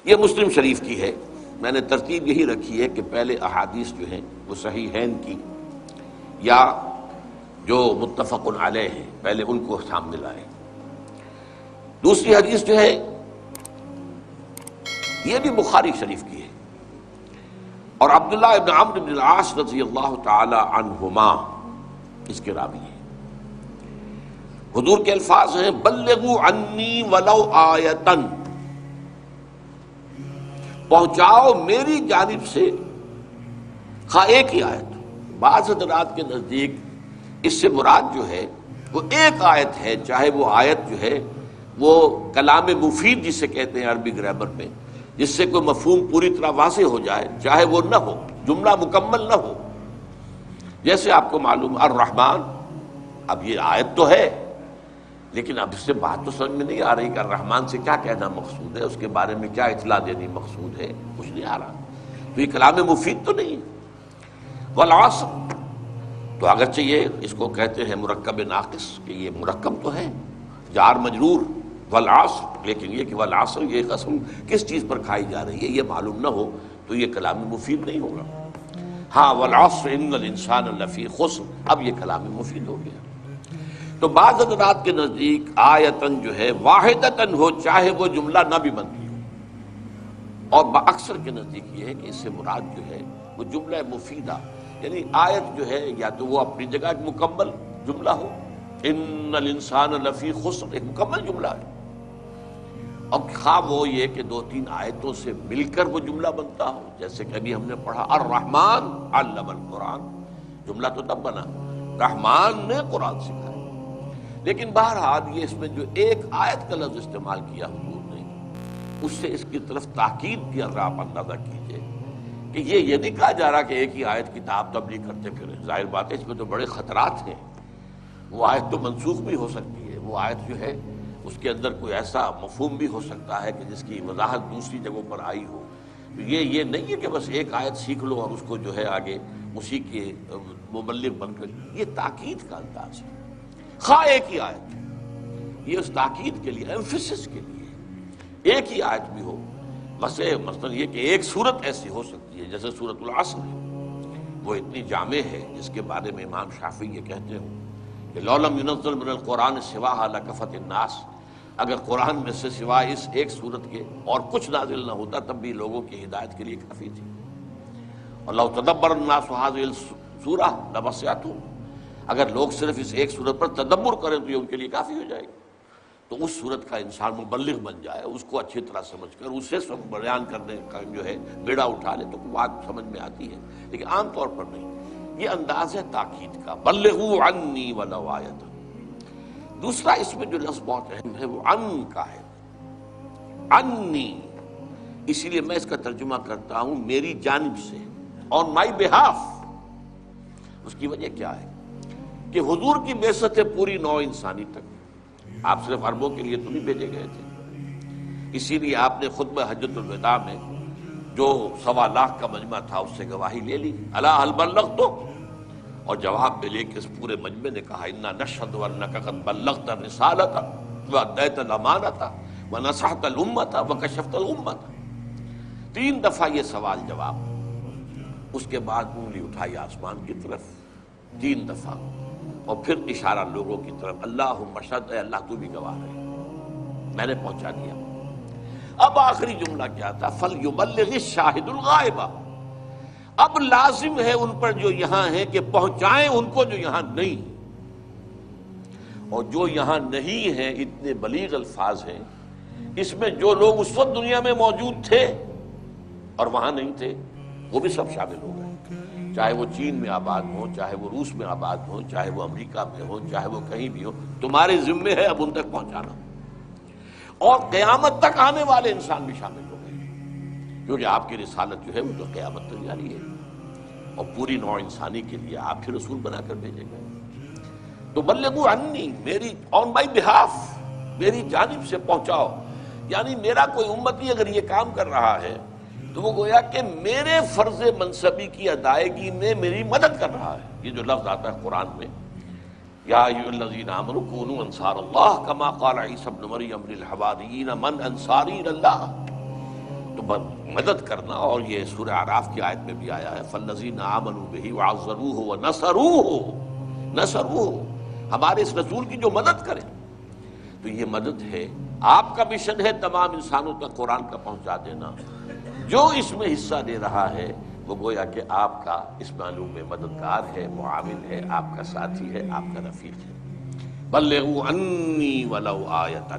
یہ مسلم شریف کی ہے. میں نے ترتیب یہی رکھی ہے کہ پہلے احادیث جو ہیں وہ صحیحین کی یا جو متفق علیہ ہیں پہلے ان کو سامنے لائیں. دوسری حدیث جو ہے یہ بھی بخاری شریف کی ہے اور عبداللہ ابن عمرو بن العاص رضی اللہ تعالی عنہما اس کے راوی ہیں. حضور کے الفاظ ہیں بلغوا عنی ولو آیۃ، پہنچاؤ میری جانب سے خواہ ایک ہی آیت. بعض حضرات کے نزدیک اس سے مراد جو ہے وہ ایک آیت ہے، چاہے وہ آیت جو ہے وہ کلام مفید جسے کہتے ہیں عربی گرامر میں، جس سے کوئی مفہوم پوری طرح واضح ہو جائے، چاہے وہ نہ ہو، جملہ مکمل نہ ہو. جیسے آپ کو معلوم الرحمن، اب یہ آیت تو ہے لیکن اب اس سے بات تو سمجھ میں نہیں آ رہی کہ الرحمن سے کیا کہنا مقصود ہے، اس کے بارے میں کیا اطلاع دینی مقصود ہے، کچھ نہیں آ رہا. تو یہ کلام مفید تو نہیں ہے. والعصر، تو اگرچہ یہ اس کو کہتے ہیں مرکب ناقص کہ یہ مرکب تو ہے جار مجرور والعصر، لیکن یہ کہ والعصر یہ قسم کس چیز پر کھائی جا رہی ہے یہ معلوم نہ ہو تو یہ کلام مفید نہیں ہوگا. ہاں والعصر ان الانسان لفی خسر، اب یہ کلام مفید ہو گیا. تو بعض حضرات کے نزدیک آیتن جو ہے واحدتن ہو، چاہے وہ جملہ نہ بھی بنتی ہو، اور اکثر کے نزدیک یہ ہے کہ اس سے مراد جو ہے وہ جملہ مفیدہ، یعنی آیت جو ہے یا تو وہ اپنی جگہ ایک مکمل جملہ ہو، ان الانسان لفی خسر ایک مکمل جملہ ہے، اور خواہ وہ یہ کہ دو تین آیتوں سے مل کر وہ جملہ بنتا ہو، جیسے کہ ابھی ہم نے پڑھا الرحمن علم القرآن، جملہ تو تب بنا رحمان نے قرآن سکھایا. لیکن بہرحال یہ اس میں جو ایک آیت کا لفظ استعمال کیا حضور نے، اس سے اس کی طرف تاکید کی اگر آپ اندازہ کیجئے کہ یہ نہیں کہا جا رہا کہ ایک ہی آیت کی تبلیغ کرتے پھریں. ظاہر بات ہے اس میں تو بڑے خطرات ہیں. وہ آیت تو منسوخ بھی ہو سکتی ہے، وہ آیت جو ہے اس کے اندر کوئی ایسا مفہوم بھی ہو سکتا ہے کہ جس کی وضاحت دوسری جگہوں پر آئی ہو. یہ نہیں ہے کہ بس ایک آیت سیکھ لو اور اس کو جو ہے آگے اسی کے مبلغ بن کر، یہ تاکید کا انداز ہے. خواہ ایک ہی آیت، یہ اس تاکید کے لیے ایمفیسس کے لیے ایک ہی آیت بھی ہو. مثلا یہ کہ ایک صورت ایسی ہو سکتی ہے جیسے سورۃ العصر ہے، وہ اتنی جامع ہے جس کے بارے میں امام شافعی یہ کہتے ہوں کہ لو لم ينزل من القرآن سواها لکفت الناس، اگر قرآن میں سے سوائے اس ایک صورت کے اور کچھ نازل نہ ہوتا تب بھی لوگوں کی ہدایت کے لیے کافی تھی. اور لو تدبر الناس هذه السورة لوسعتهم، اگر لوگ صرف اس ایک صورت پر تدبر کریں تو یہ ان کے لیے کافی ہو جائے گی. تو اس صورت کا انسان مبلغ بن جائے، اس کو اچھی طرح سمجھ کر اسے سب بیان کرنے کا جو ہے بیڑا اٹھا لے تو بات سمجھ میں آتی ہے، لیکن عام طور پر نہیں. یہ انداز ہے تاکید کا، بلغوا عنی ولو آیۃ. دوسرا اس میں جو لفظ بہت اہم ہے وہ ان کا ہے، انی. اسی لیے میں اس کا ترجمہ کرتا ہوں میری جانب سے، آن مائی بہاف. اس کی وجہ کیا ہے کہ حضور کی بعثت ہے پوری نوع انسانی تک. آپ صرف عربوں کے لیے تو نہیں بھیجے گئے تھے، اسی لیے آپ نے خطبہ حجۃ الوداع میں جو 1.25 لاکھ کا مجمع تھا اس سے گواہی لے لی، الا هل بلغت، اور جواب میں لے کے اس پورے مجمع نے کہا انا نشهد انک قد بلغت الرسالۃ وادیت الامانۃ ونصحت الامۃ وکشفت الامۃ. 3 دفعہ یہ سوال جواب، اس کے بعد انگلی اٹھائی آسمان کی طرف 3 دفعہ، اور پھر اشارہ لوگوں کی طرف، اللہم اشہد، اے اللہ تو بھی گواہ ہے میں نے پہنچا دیا. اب آخری جملہ کیا تھا، فَلْيُبَلِّغِ الشَّاهِدُ الْغَائِبَ. اب لازم ہے ان پر جو یہاں ہیں کہ پہنچائیں ان کو جو یہاں نہیں، اور جو یہاں نہیں ہیں اتنے بلیغ الفاظ ہیں، اس میں جو لوگ اس وقت دنیا میں موجود تھے اور وہاں نہیں تھے وہ بھی سب شامل ہو گئے، چاہے وہ چین میں آباد ہوں، چاہے وہ روس میں آباد ہوں، چاہے وہ امریکہ میں ہوں، چاہے وہ کہیں بھی ہو، تمہارے ذمے ہے اب ان تک پہنچانا. اور قیامت تک آنے والے انسان بھی شامل ہو گئے، کیونکہ آپ کی رسالت جو ہے وہ تو قیامت تک جاری ہے، اور پوری نوع انسانی کے لیے آپ پھر رسول بنا کر بھیجے گئے. تو بلغوا عنی، میری آن مائی بہاف، میری جانب سے پہنچاؤ. یعنی میرا کوئی امتی اگر یہ کام کر رہا ہے تو وہ گویا کہ میرے فرض منصبی کی ادائیگی میں میری مدد کر رہا ہے. یہ جو لفظ آتا ہے قرآن میں، یا ایھا الذین آمنوا کونوا انصار اللہ کما قال عیسی ابن مریم للحواریین من انصاری الی اللہ. تو مدد کرنا، اور یہ سورہ اعراف کی آیت میں بھی آیا ہے فالذین آمنوا بہ وعزروہ ونصروہ، ہمارے اس رسول کی جو مدد کرے، تو یہ مدد ہے۔ آپ کا مشن ہے تمام انسانوں تک قرآن کا پہنچا دینا، جو اس میں حصہ لے رہا ہے وہ گویا کہ آپ کا اس معلوم میں مددگار ہے، معاون ہے، آپ کا ساتھی ہے، آپ کا رفیق ہے۔ بلغوا عنی ولو آیۃ،